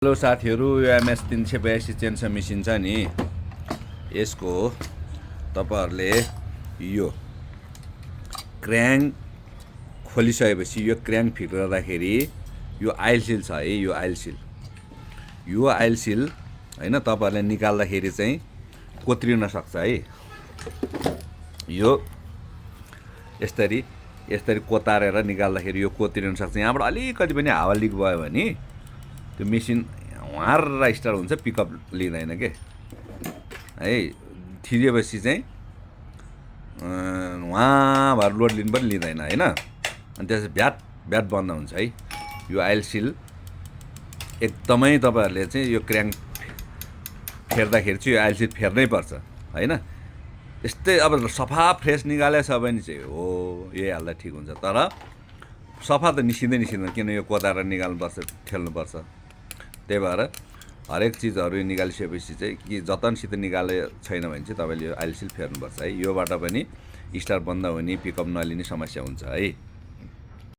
Hello साथीहरू, यो MS 382 चेन्सर machine छ नि, यसको तपाईहरुले यो क्र्याङ्क खोलिसकेपछि यो क्र्याङ्क फिट गर्दाखेरि यो आइल सिल छ है, यो आइल सिल हैन, तपाईहरुले निकाल्दाखेरि चाहिँ कोत्रिन सक्छ है। यो यसरी कोतारेर निकाल्दाखेरि यो कोत्रिन सक्छ। यहाँबाट अलिकति पनि हावा लिक भयो भने त्यो मेसिन वार्र स्टार्ट हुन्छ, पिकअप लिँदैन के है। थिचेपछि चाहिँ वहाँ भएर लोड लिनु पनि लिँदैन हैन। अनि त्यसपछि भ्याट बन्द हुन्छ है। यो आइल सिल एकदमै तपाईहरुले चाहिँ यो क्र्याङ्क फेर्दाखेरि चाहिँ यो आइल सिल फेर्नै पर्छ हैन। यस्तै अब सफा फ्रेस निकालेछ भने चाहिँ हो यही हाल्दा ठिक हुन्छ। तर सफा त निस्किँदैन, किन यो कोतारेर निकाल्नुपर्छ, ठेल्नुपर्छ। त्यही भएर हरेक चिजहरु निकालिसकेपछि चाहिँ कि जतनसित निकाले छैन भने चाहिँ तपाईले यो आइल सिल फेर्नुपर्छ है। योबाट पनि स्टार्ट बन्द हुने, पिकअप नलिने समस्या हुन्छ है।